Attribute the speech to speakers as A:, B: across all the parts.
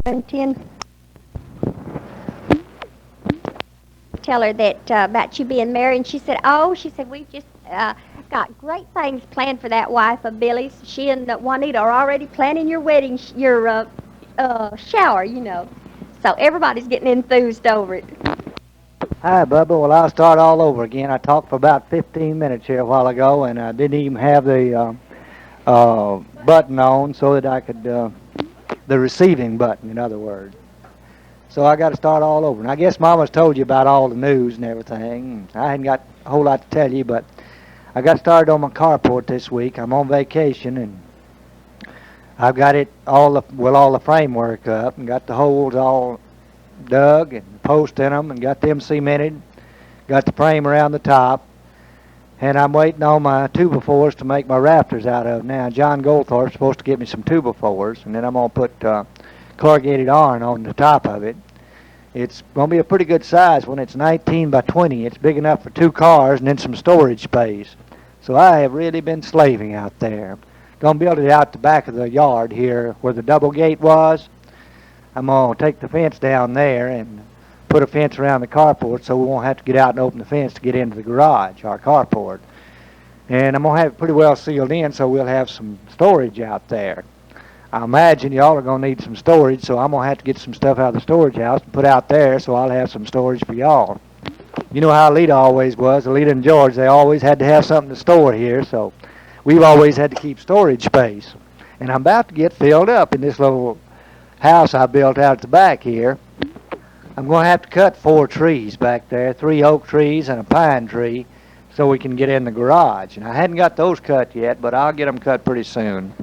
A: 10. Tell her that about you being married, and she said, "Oh," she said, "we just got great things planned for that wife of Billy's. She and Juanita are already planning your wedding, your shower, you know." So everybody's getting enthused over it.
B: Hi, Bubba. Well, I'll start all over again. I talked for about 15 minutes here a while ago, and I didn't even have the button on so that I could, the receiving button, in other words. So I got to start all over. And I guess Mama's told you about all the news and everything. I hadn't got a whole lot to tell you, but I got started on my carport this week. I'm on vacation, and I've got it all the framework up, and got the holes all dug and post in them, and got them cemented. Got the frame around the top, and I'm waiting on my 2x4s to make my rafters out of. Now, John Goldthorpe's supposed to give me some 2x4s, and then I'm going to put corrugated iron on the top of it. It's going to be a pretty good size when it's 19 by 20. It's big enough for 2 cars and then some storage space. So I have really been slaving out there. Going to build it out the back of the yard here where the double gate was. I'm going to take the fence down there and put a fence around the carport so we won't have to get out and open the fence to get into the garage, our carport. And I'm going to have it pretty well sealed in so we'll have some storage out there. I imagine y'all are going to need some storage, so I'm going to have to get some stuff out of the storage house and put out there so I'll have some storage for y'all. You know how Alita always was. Alita and George, they always had to have something to store here, so we've always had to keep storage space. And I'm about to get filled up in this little house I built out at the back here. I'm going to have to cut 4 trees back there, 3 oak trees and a pine tree, so we can get in the garage. And I hadn't got those cut yet, but I'll get them cut pretty soon.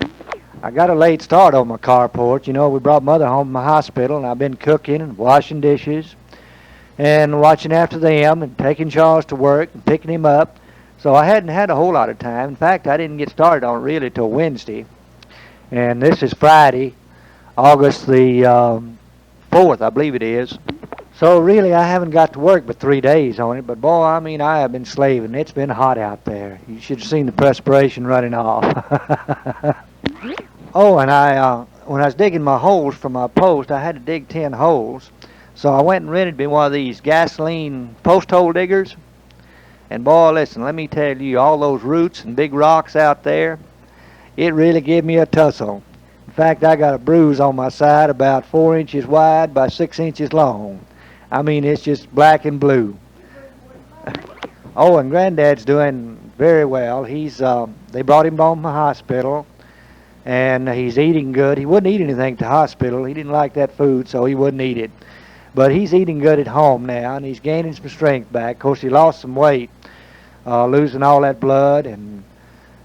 B: I got a late start on my carport. You know, we brought Mother home from the hospital, and I've been cooking and washing dishes and watching after them and taking Charles to work and picking him up. So I hadn't had a whole lot of time. In fact, I didn't get started on it really till Wednesday. And this is Friday, August the 4th, I believe it is. So really, I haven't got to work but 3 days on it. But boy, I mean, I have been slaving. It's been hot out there. You should have seen the perspiration running off. Oh, and when I was digging my holes for my post, I had to dig 10 holes. So I went and rented me one of these gasoline post hole diggers. And boy, listen, let me tell you, all those roots and big rocks out there, it really gave me a tussle. In fact, I got a bruise on my side about 4 inches wide by 6 inches long. I mean, it's just black and blue. Oh, and Granddad's doing very well. They brought him home from the hospital, and he's eating good. He wouldn't eat anything at the hospital. He didn't like that food, so he wouldn't eat it. But he's eating good at home now, and he's gaining some strength back. Of course, he lost some weight, losing all that blood and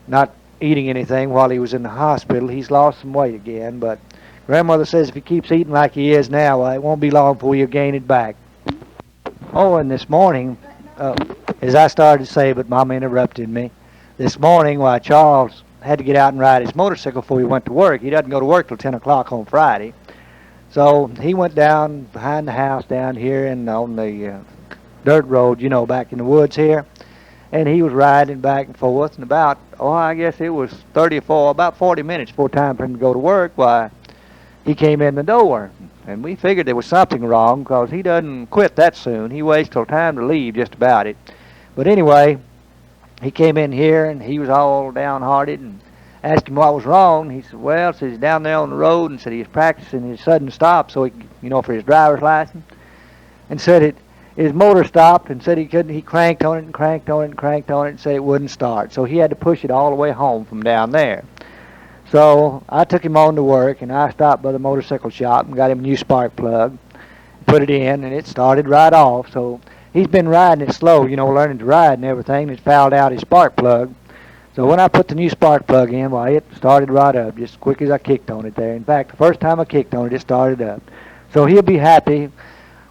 B: not eating anything while he was in the hospital. He's lost some weight again, but Grandmother says if he keeps eating like he is now, it won't be long before he'll gain it back. Oh, and this morning, as I started to say, but Mama interrupted me. This morning, while Charles had to get out and ride his motorcycle before he went to work. He doesn't go to work till 10 o'clock on Friday. So he went down behind the house down here and on the dirt road, you know, back in the woods here. And he was riding back and forth. And I guess it was about 40 minutes before time for him to go to work. Why, he came in the door. And we figured there was something wrong because he doesn't quit that soon. He waits till time to leave just about it. But anyway, he came in here and he was all downhearted and asked him what was wrong. He said, well, he's down there on the road, and said he was practicing his sudden stop so for his driver's license. And said his motor stopped and said he couldn't. He cranked on it and cranked on it and cranked on it and said it wouldn't start. So he had to push it all the way home from down there. So I took him on to work, and I stopped by the motorcycle shop and got him a new spark plug, put it in, and it started right off. So he's been riding it slow, learning to ride and everything. It's fouled out his spark plug. So when I put the new spark plug in, it started right up just as quick as I kicked on it there. In fact, the first time I kicked on it, it started up. So he'll be happy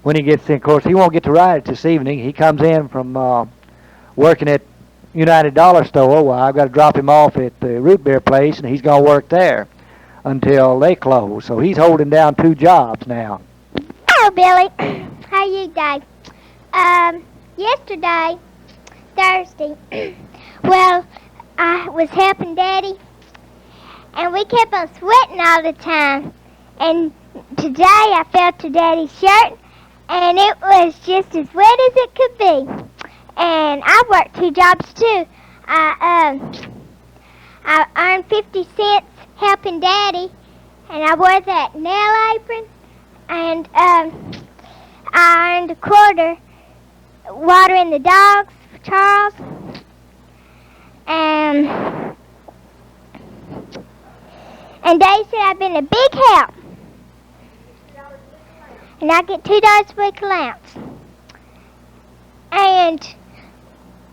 B: when he gets in. Of course, he won't get to ride it this evening. He comes in from working at United Dollar Store. Well, I've got to drop him off at the root beer place, and he's going to work there until they close. So he's holding down 2 jobs now.
C: Hello, Billy. How you doing? Yesterday, Thursday, well, I was helping Daddy, and we kept on sweating all the time. And today I felt to Daddy's shirt, and it was just as wet as it could be. And I worked 2 jobs too. I earned 50 cents helping Daddy, and I wore that nail apron, and I earned a quarter watering the dogs for Charles, and they said I've been a big help, and I get $2 a week allowance, and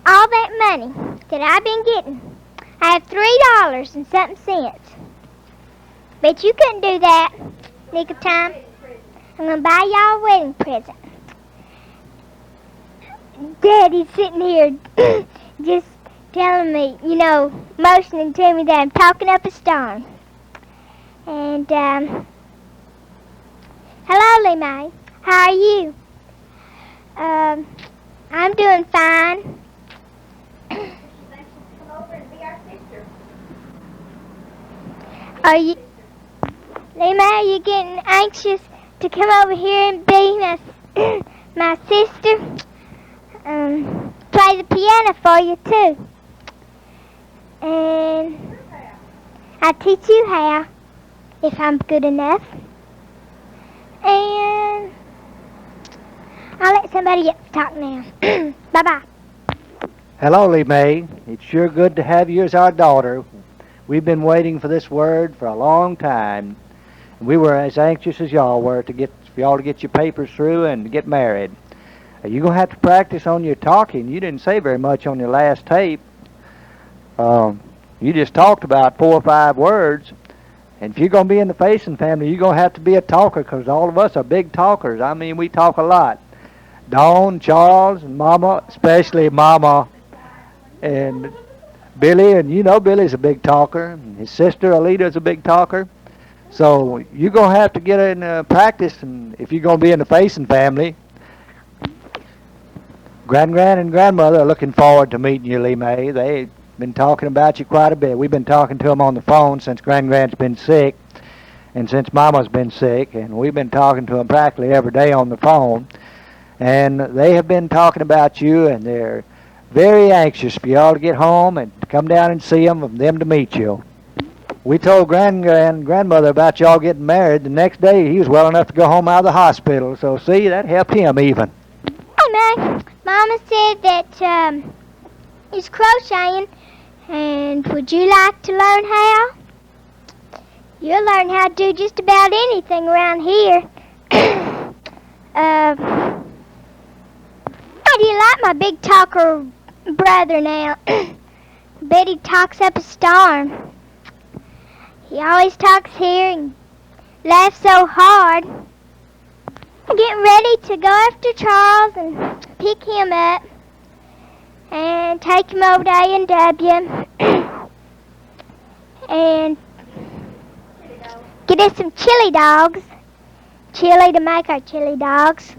C: all that money that I've been getting, I have $3 and something cents. Bet you couldn't do that, nick of time. I'm gonna buy y'all a wedding present. Daddy's sitting here just telling me, motioning to me that I'm talking up a storm. And, hello, Lee May. How are you? I'm doing fine. Are you, Lee May, are you getting anxious to come over here and be my sister? Play the piano for you too. And I'll teach you how, if I'm good enough. And I'll let somebody else talk now. Bye-bye.
B: Hello, Lee Mae. It's sure good to have you as our daughter. We've been waiting for this word for a long time. We were as anxious as y'all were for y'all to get your papers through and to get married. You're going to have to practice on your talking. You didn't say very much on your last tape. You just talked about 4 or 5 words. And if you're going to be in the Facing family, you're going to have to be a talker, because all of us are big talkers. I mean, we talk a lot. Dawn, Charles, and Mama, especially Mama, and Billy. And Billy's a big talker. And his sister, Alita's a big talker. So you're going to have to get in practice, and if you're going to be in the Facing family. Grand and Grandmother are looking forward to meeting you, Lee Mae. They've been talking about you quite a bit. We've been talking to them on the phone since Grand's been sick and since Mama's been sick, and we've been talking to them practically every day on the phone. And they have been talking about you, and they're very anxious for y'all to get home and to come down and see them and them to meet you. We told Grandmother about y'all getting married. The next day, he was well enough to go home out of the hospital. So, see, that helped him even.
C: Hey, Mom. Mama said that he's crocheting, and would you like to learn how? You'll learn how to do just about anything around here. How do you like my big talker brother now? Bet he talks up a storm. He always talks here and laughs so hard. I'm getting ready to go after Charles and pick him up and take him over to A&W and get us some chili dogs. Chili to make our chili dogs.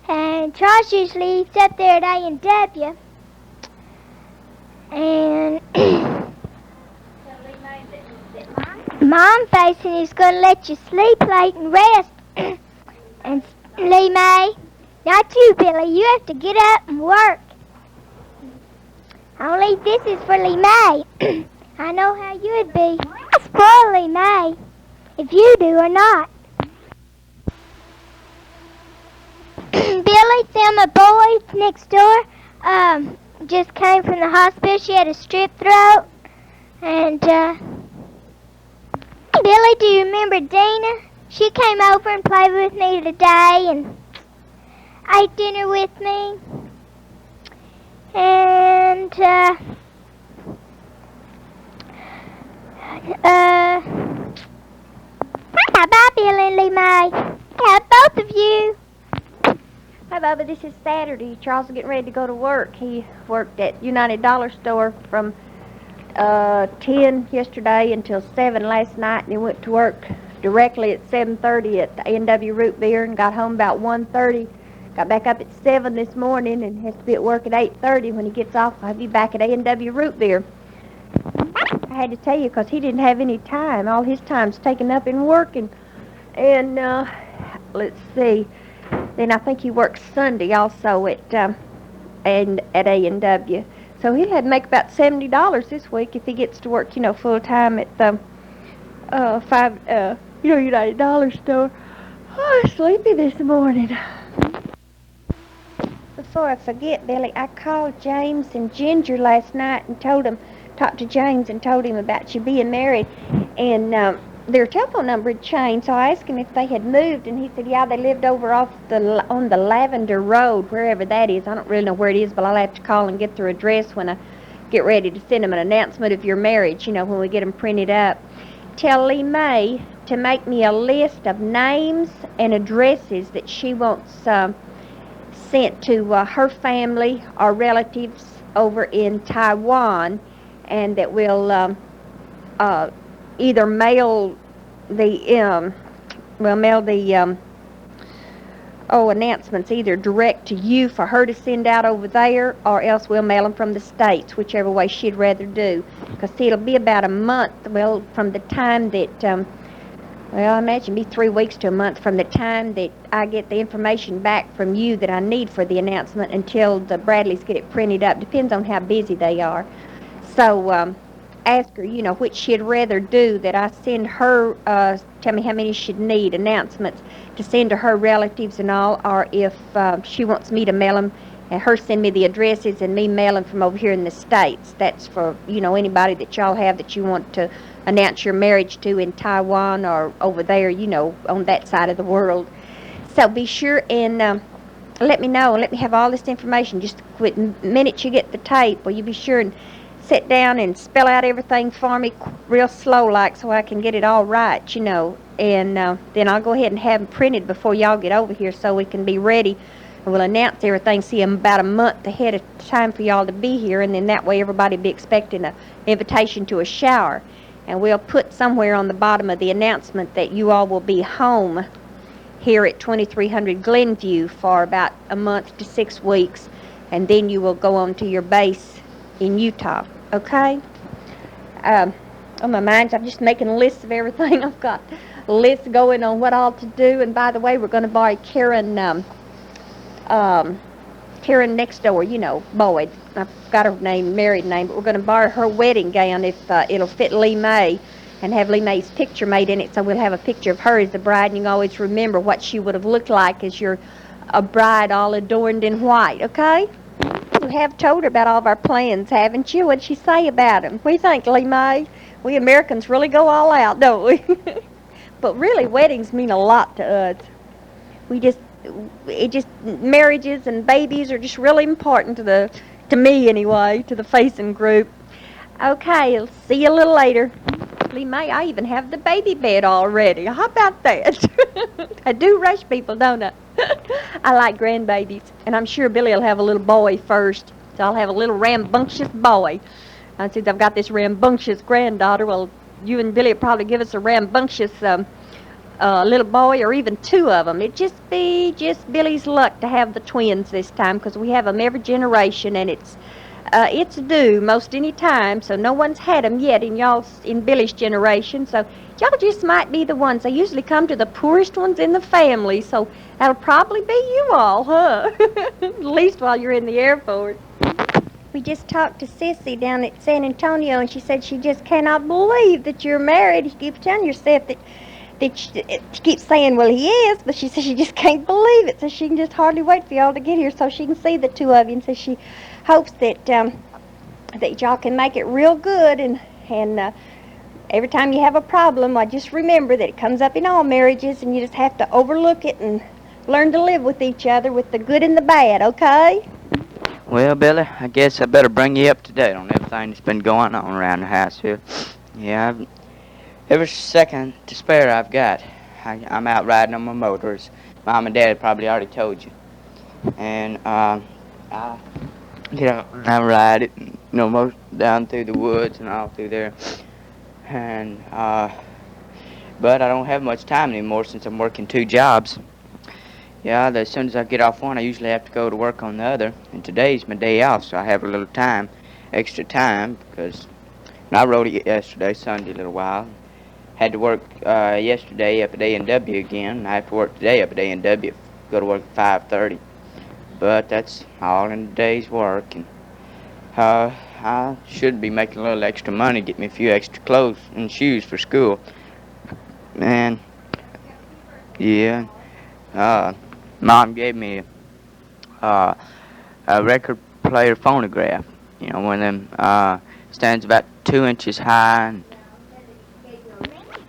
C: And Charles usually eats up there at A&W. And Mom Facing is going to let you sleep late and rest. And Lee May, not you, Billy. You have to get up and work. Only this is for Lee May. I know how you would be. I spoil Lee May, if you do or not. Billy, Thelma Boyd next door, just came from the hospital. She had a strep throat. And, Billy, do you remember Dina? She came over and played with me today and ate dinner with me. And, bye, Billy and Lee May. Yeah, both of you.
A: Hi, Bubba. This is Saturday. Charles is getting ready to go to work. He worked at United Dollar Store from 10 yesterday until 7 last night, and he went to work directly at 7:30 at the A&W Root Beer and got home about 1:30. Got back up at 7 this morning and has to be at work at 8:30. When he gets off, I'll be back at A&W Root Beer. I had to tell you because he didn't have any time. All his time's taken up in working. And let's see. Then I think he works Sunday also at A&W. So he'll have to make about $70 this week if he gets to work, full time at the United Dollar store. Oh, I'm sleepy this morning. Before I forget, Billy, I called James and Ginger last night and talked to James and told him about you being married, and their telephone number had changed. So I asked him if they had moved, and he said, yeah, they lived over on the Lavender Road, wherever that is. I don't really know where it is, but I'll have to call and get their address when I get ready to send them an announcement of your marriage. When we get them printed up. Tell Lee May to make me a list of names and addresses that she wants sent to her family or relatives over in Tiawan, and that will either mail the announcements either direct to you for her to send out over there, or else we'll mail them from the States, whichever way she'd rather do. Because it'll be about a month, from the time that I imagine it'll be 3 weeks to a month from the time that I get the information back from you that I need for the announcement until the Bradleys get it printed up. Depends on how busy they are. So ask her, which she'd rather do, that I send her, tell me how many she'd need, announcements, to send to her relatives and all, or if she wants me to mail them, and her send me the addresses and me mail them from over here in the States. That's for, anybody that y'all have that you want to announce your marriage to in Taiwan or over there, on that side of the world. So be sure and let me know and let me have all this information. Just the minute you get the tape, will you be sure and sit down and spell out everything for me real slow like, so I can get it all right, and then I'll go ahead and have them printed before y'all get over here so we can be ready. And we'll announce everything, see them about a month ahead of time for y'all to be here, and then that way everybody will be expecting an invitation to a shower. And we'll put somewhere on the bottom of the announcement that you all will be home here at 2300 Glenview for about a month to 6 weeks, and then you will go on to your base in Utah, okay? On my mind, I'm just making lists of everything. I've got lists going on what all to do, and by the way, we're going to borrow Karen next door, Boyd. I've got her married name, but we're going to borrow her wedding gown if it'll fit Lee May, and have Lee May's picture made in it, so we'll have a picture of her as the bride, and you can always remember what she would have looked like as you're a bride all adorned in white, okay? You have told her about all of our plans, haven't you? What'd she say about them? What do you think, Lee May? We Americans really go all out, don't we? But really, weddings mean a lot to us. Marriages and babies are just really important to me anyway, to the Facing group. Okay, I'll see you a little later. Lee May, I even have the baby bed already. How about that? I do rush people, don't I? I like grandbabies, and I'm sure Billy will have a little boy first. So I'll have a little rambunctious boy. Since I've got this rambunctious granddaughter, well, you and Billy will probably give us a rambunctious little boy, or even 2 of them. It'd just be Billy's luck to have the twins this time, because we have them every generation, and it's due most any time, so no one's had them yet in Billy's generation, so y'all just might be the ones. They usually come to the poorest ones in the family, so that'll probably be you all, huh? At least while you're in the Air Force. We just talked to Sissy down at San Antonio, and she said she just cannot believe that you're married. You keep telling yourself that she keeps saying, well, he is, but she says she just can't believe it, so she can just hardly wait for y'all to get here so she can see the 2 of you, and so she hopes that y'all can make it real good, and every time you have a problem, I just remember that it comes up in all marriages, and you just have to overlook it and learn to live with each other with the good and the bad, okay?
D: Well, Billy, I guess I better bring you up to date on everything that's been going on around the house here. Yeah, every second to spare I've got, I'm out riding on my motors. Mom and Dad probably already told you. And I get out and I ride it, most down through the woods and all through there. And but I don't have much time anymore since I'm working 2 jobs. Yeah, as soon as I get off one, I usually have to go to work on the other. And today's my day off, so I have a little extra time, because I rode it yesterday, Sunday, a little while. Had to work yesterday up at A&W again. I have to work today up at A&W. Go to work at 5:30. But that's all in a day's work, and I should be making a little extra money, get me a few extra clothes and shoes for school. And yeah, uh, Mom gave me uh, a record player phonograph. You know, one of them stands about 2 inches high, and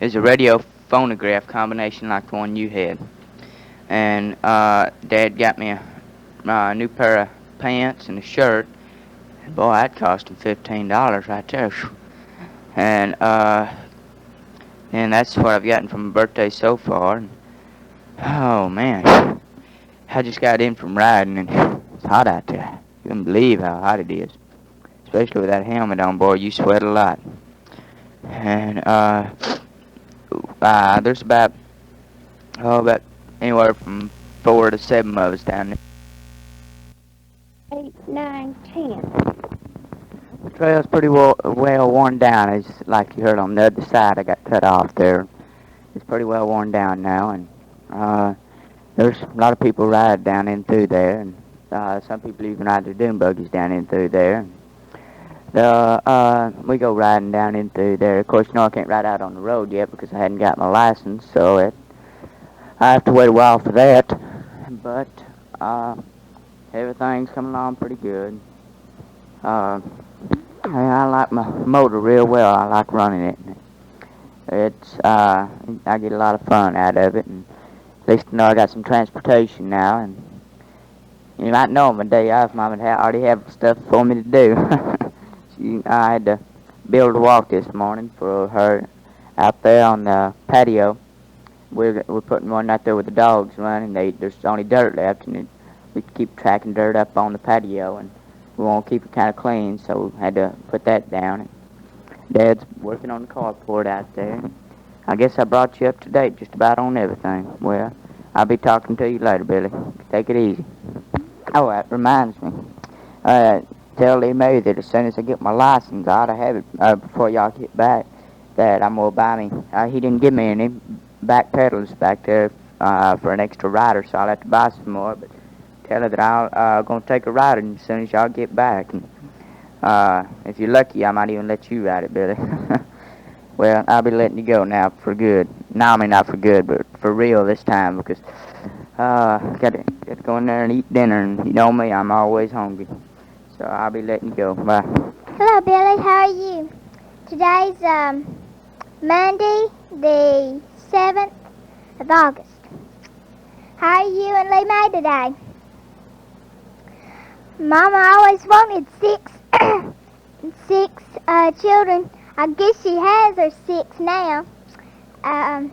D: is a radio phonograph combination like the one you had. And Dad got me a new pair of pants and a shirt. Boy, that cost him $15 right there. And and that's what I've gotten from my birthday so far. And, oh man, I just got in from riding, and it's hot out there. You wouldn't believe how hot it is, especially with that helmet on, boy. You sweat a lot. And there's about anywhere from 4 to 7 of us down there.
A: 8, 9, 10.
D: The trail's pretty well worn down. It's like you heard on the other side. I got cut off there. It's pretty well worn down now, and there's a lot of people ride down in through there, and some people even ride their dune buggies down in through there. We go riding down in through there. Of course, you know I can't ride out on the road yet because I hadn't got my license, so I have to wait a while for that. But everything's coming along pretty good. I like my motor real well. I like running it. I get a lot of fun out of it, and at least I know I got some transportation now. And you might know on my day off, Mom would already have stuff for me to do. I had to build a walk this morning for her out there on the patio. We're putting one out there with the dogs running. There's only dirt left, and we keep tracking dirt up on the patio, and we want to keep it kind of clean, so we had to put that down. Dad's working on the carport out there. I guess I brought you up to date just about on everything. Well, I'll be talking to you later, Billy. Take it easy. Oh, that reminds me. Tell Lee May that as soon as I get my license, I ought to have it before y'all get back, that I'm going to buy me. He didn't give me any back pedals back there for an extra rider, so I'll have to buy some more. But tell her that I'm going to take a ride as soon as y'all get back. And, if you're lucky, I might even let you ride it, Billy. Well, I'll be letting you go now for good. No, I mean not for good, but for real this time, because got to go in there and eat dinner, and you know me, I'm always hungry. So I'll be letting you go. Bye.
C: Hello, Billy. How are you? Today's Monday, the 7th of August. How are you and Lee May today? Mama always wanted six children. I guess she has her 6 now. I'm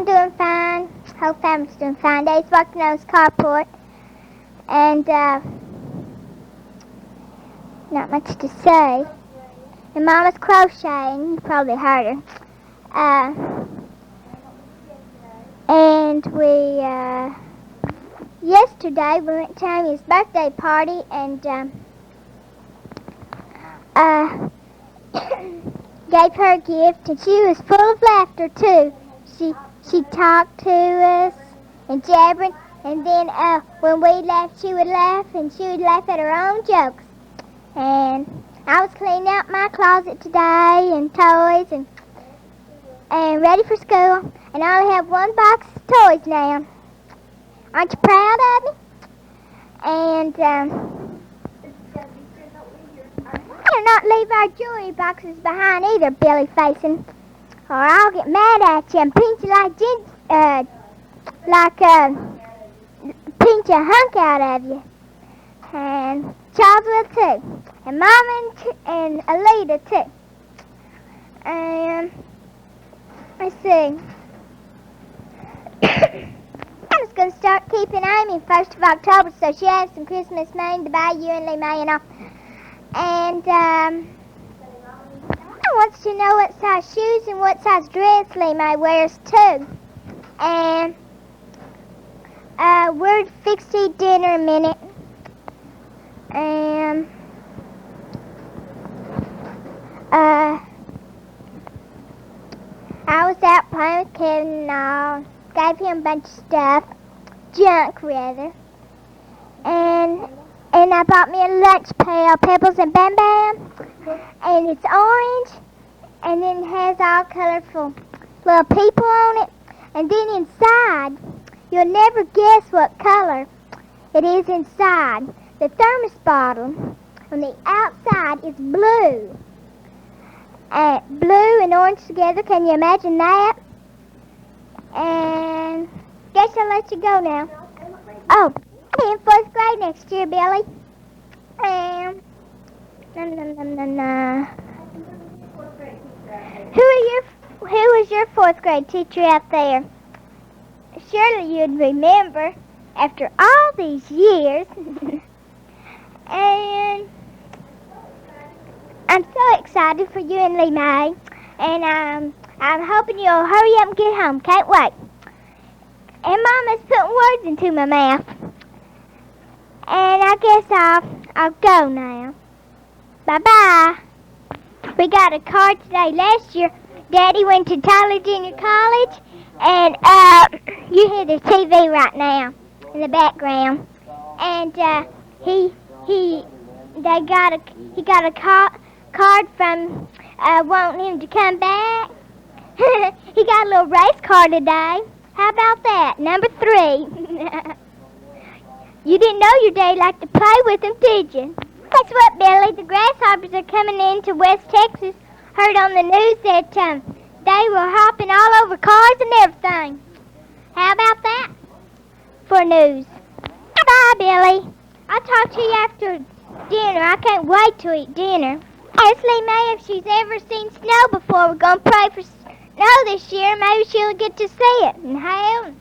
C: doing fine. Whole family's doing fine. Dave's working on his carport. And not much to say. And Mama's crocheting. You probably heard her. And yesterday we went to Amy's birthday party, and gave her a gift, and she was full of laughter too. She talked to us and jabbered, and then when we laughed, she would laugh, and she would laugh at her own jokes. And I was cleaning out my closet today, and toys, and ready for school, and I only have 1 box of toys now. Aren't you proud of me? And better not leave our jewelry boxes behind either, Billy Facing, or I'll get mad at you and pinch you pinch a hunk out of you. And Charles will too, and Mama and Alita too. And let's see. I was going to start keeping Amy 1st of October, so she has some Christmas money to buy you and Lee May and all. And I wants to know what size shoes and what size dress Lee May wears too. And we're fixed to eat dinner in a minute. And I was out playing with Kevin and all. Gave him a bunch of stuff. Junk, rather. And I bought me a lunch pail, Pebbles and Bam Bam. And it's orange. And then it has all colorful little people on it. And then inside, you'll never guess what color it is inside. The thermos bottle on the outside is blue. Blue and orange together. Can you imagine that? And guess I'll let you go now. Oh, I'll be in 4th grade next year, Billy. And Who was your 4th grade teacher out there? Surely you'd remember after all these years. And I'm so excited for you and Lee Mae. And I'm hoping you'll hurry up and get home. Can't wait. And Mama's putting words into my mouth. And I guess I'll go now. Bye-bye. We got a card today. Last year, Daddy went to Tyler Junior College, and you hear the TV right now in the background. And he got a card from wanting him to come back. He got a little race car today. How about that? Number 3. You didn't know your daddy liked to play with him, did you? Guess what, Billy? The grasshoppers are coming into West Texas. Heard on the news that they were hopping all over cars and everything. How about that for news? Bye, Billy. I'll talk to you after dinner. I can't wait to eat dinner. Ask Lee Mae if she's ever seen snow before. We're going to pray for snow this year. Maybe she'll get to see it. And how?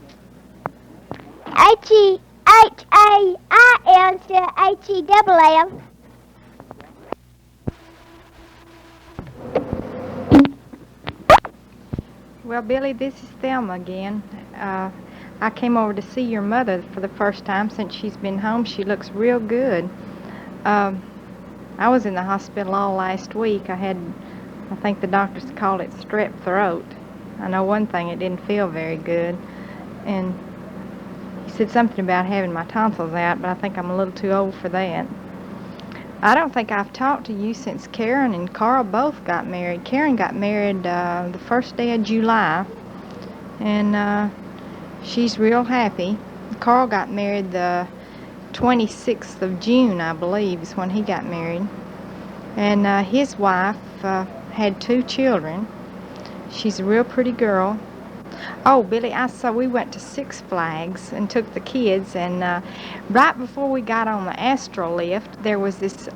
C: H-E-H-A-I-L instead of H-E-double-L.
E: Well, Billy, this is Thelma again. I came over to see your mother for the first time since she's been home. She looks real good. I was in the hospital all last week. I think the doctors called it strep throat. I know one thing, it didn't feel very good. And he said something about having my tonsils out, but I think I'm a little too old for that. I don't think I've talked to you since Karen and Carl both got married. Karen got married the first day of July, and she's real happy. Carl got married the 26th of June, I believe, is when he got married. And his wife had 2 children. She's a real pretty girl. Oh, Billy, we went to Six Flags and took the kids, and right before we got on the Astro lift, there was this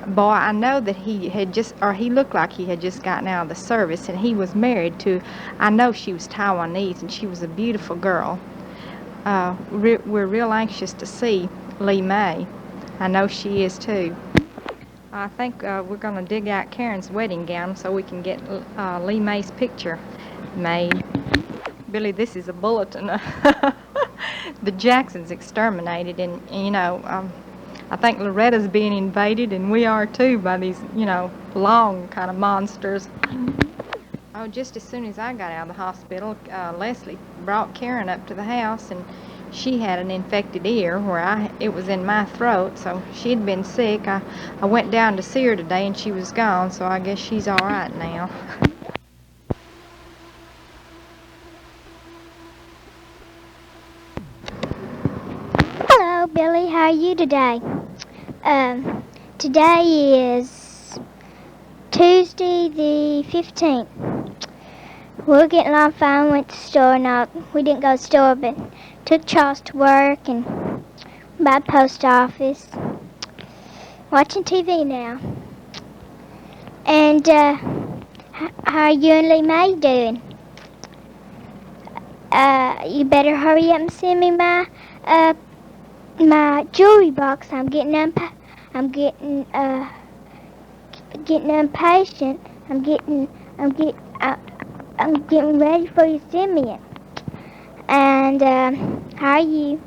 E: boy. I know that he looked like he had just gotten out of the service, and he was married to, I know she was Taiwanese, and she was a beautiful girl. We're real anxious to see Lee Mae. I know she is too. I think we're going to dig out Karen's wedding gown so we can get Lee Mae's picture made. Billy, this is a bulletin. The Jacksons exterminated, and I think Loretta's being invaded, and we are too, by these long kind of monsters. Oh, just as soon as I got out of the hospital, Leslie brought Karen up to the house, and she had an infected ear where it was in my throat, so she'd been sick. I went down to see her today, and she was gone, so I guess she's all right now.
C: Hello, Billy. How are you today? Today is Tuesday the 15th. We're getting along fine. Went to the store. We didn't go to the store, but took Charles to work and by the post office. Watching TV now. And how are you and Lee Mae doing? You better hurry up and send me my jewelry box. I'm getting impatient. I'm getting ready for you to send me it. And how are you?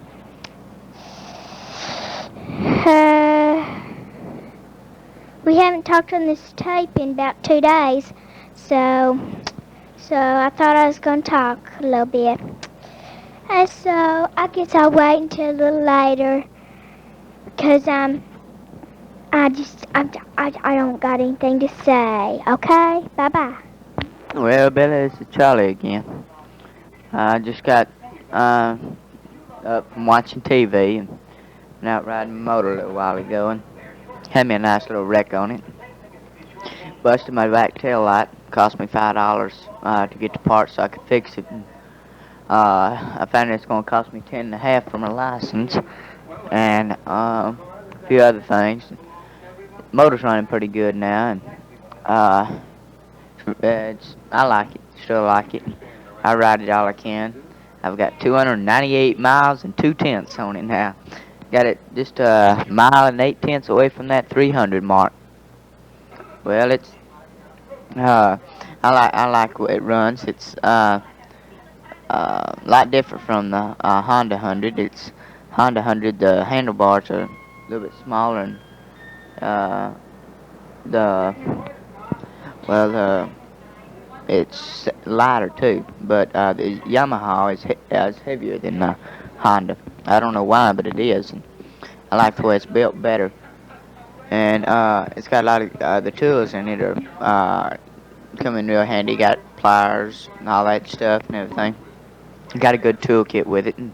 C: We haven't talked on this tape in about 2 days, so So I thought I was going to talk a little bit. And so I guess I'll wait until a little later. Because I don't got anything to say. Okay? Bye-bye.
D: Well, Billy, this is Charlie again. I just got uh, up from watching TV and went out riding my motor a little while ago and had me a nice little wreck on it. Busted my back tail light. Cost me $5 to get the parts so I could fix it. And, I found it's going to cost me 10 and a half for my license and a few other things. Motor's running pretty good now, and uh, I like it. Still like it. I ride it all I can. I've got 298 miles and 2 tenths on it now. Got it just a mile and 8 tenths away from that 300 mark. Well, it's I like the way it runs. It's a lot different from the Honda 100. It's Honda 100. The handlebars are a little bit smaller, and the well it's lighter too. But the Yamaha is heavier than the Honda. I don't know why, but it is. And I like the way it's built better. And it's got a lot of the tools in it are come in real handy. Got pliers and all that stuff and everything. Got a good toolkit with it. And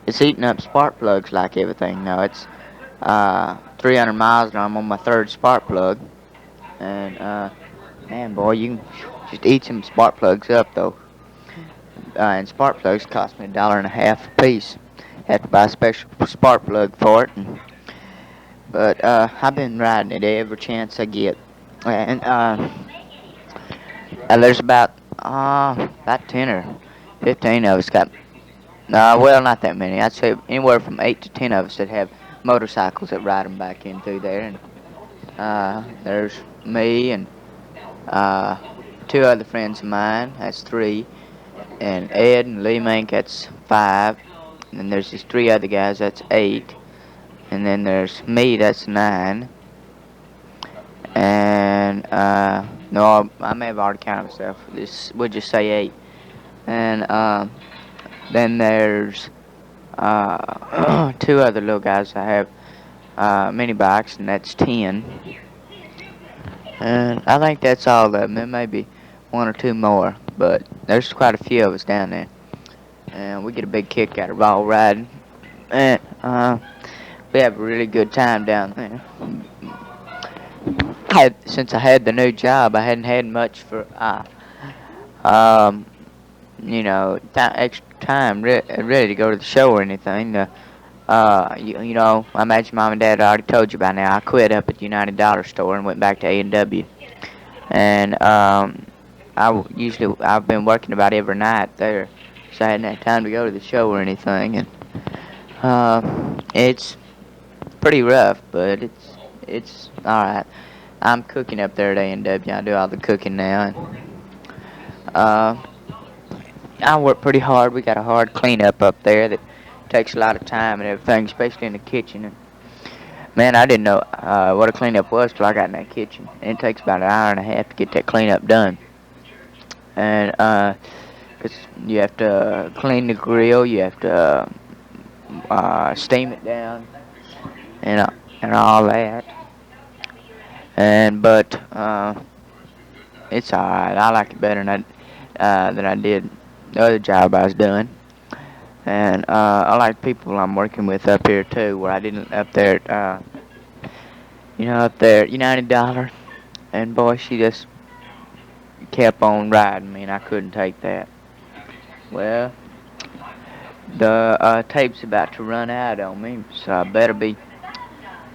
D: it's eating up spark plugs like everything now. It's 300 miles and I'm on my third spark plug. And man, boy, you can just eat some spark plugs up though. And spark plugs cost me $1.50 a piece. Have to buy a special spark plug for it. But I've been riding it every chance I get. And there's about 10 or 15 of us got. Well, not that many. I'd say anywhere from 8 to 10 of us that have motorcycles that ride them back in through there. And there's me and uh, two other friends of mine. That's three. And Ed and Lee Mink, that's five. And then there's these three other guys, that's eight. And then there's me, that's nine. And no, I may have already counted myself. This we'll just say eight. And then there's two other little guys that have mini bikes, and that's 10. And I think that's all of them. There may be one or two more, but there's quite a few of us down there. And we get a big kick out of all riding. And we have a really good time down there. Since I had the new job, I hadn't had much for um, extra time ready to go to the show or anything. I imagine Mom and Dad already told you by now. I quit up at the United Dollar Store and went back to A&W. And I've been working about every night there, so I hadn't had time to go to the show or anything. And it's pretty rough, but it's all right. I'm cooking up there at A&W. I do all the cooking now. And I work pretty hard. We got a hard cleanup up there that takes a lot of time and everything, especially in the kitchen. And man, I didn't know what a cleanup was till I got in that kitchen. And it takes about an hour and a half to get that cleanup done. And 'cause you have to clean the grill, you have to steam it down, and all that. But it's alright. I like it better than I did the other job I was doing. And I like people I'm working with up here too, where I didn't up there at up there at United Dollar. And boy, she just kept on riding me, and I couldn't take that. Well, the tape's about to run out on me, so I better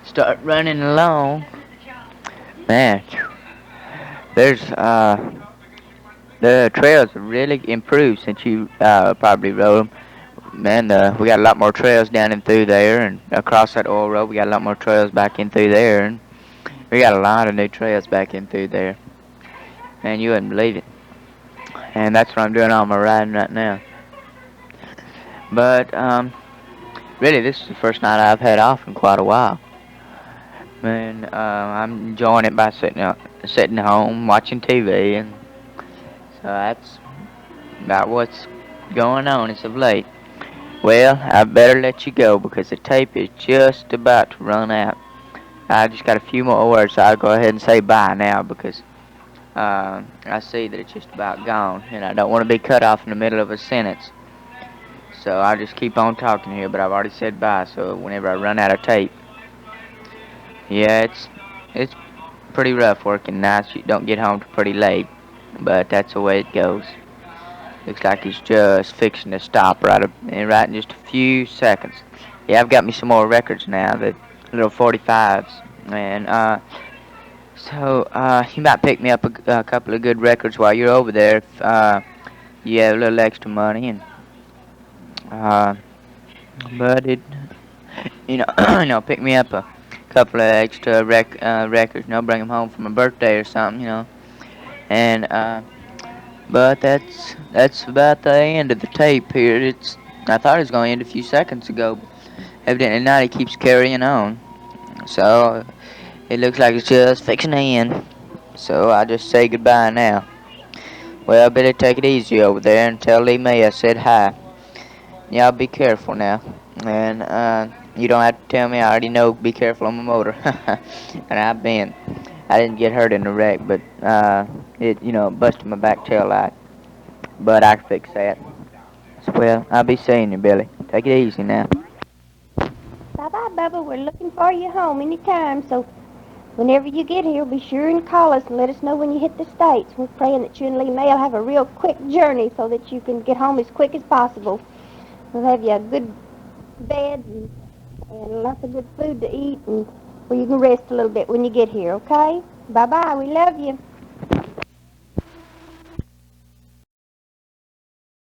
D: start running along. Man, there's the trails have really improved since you probably rode them. Man, we got a lot more trails down in through there, and across that oil road, we got a lot more trails back in through there, and we got a lot of new trails back in through there. Man, you wouldn't believe it. And that's what I'm doing all my riding right now. But really, this is the first night I've had off in quite a while. And I'm enjoying it by sitting home watching TV, and so about what's going on as of late. Well, I better let you go because the tape is just about to run out. I just got a few more words, so I'll go ahead and say bye now because I see that it's just about gone, and I don't want to be cut off in the middle of a sentence. So I'll just keep on talking here, but I've already said bye, so whenever I run out of tape, yeah, it's pretty rough working nights. You don't get home till pretty late, but that's the way it goes. Looks like he's just fixing to stop right in just a few seconds. Yeah, I've got me some more records now, the little 45s, and you might pick me up a couple of good records while you're over there if you have a little extra money, and uh, but it, pick me up a couple of extra records, bring them home for my birthday or something, and but that's about the end of the tape here. I thought it was going to end a few seconds ago, but evidently not. It keeps carrying on. So it looks like it's just fixing to end. So I'll just say goodbye now. Well, better take it easy over there and tell Lee May I said hi. Y'all be careful now. And you don't have to tell me. I already know. Be careful on my motor. And I've been. I didn't get hurt in the wreck, but it busted my back tail light. But I can fix that. Well, I'll be seeing you, Billy. Take it easy now.
A: Bye-bye, Bubba. We're looking for you home anytime, so whenever you get here, be sure and call us and let us know when you hit the States. We're praying that you and Lee May will have a real quick journey so that you can get home as quick as possible. We'll have you a good bed and lots of good food to eat and where you can rest a little bit when you get here, okay? Bye-bye. We love you.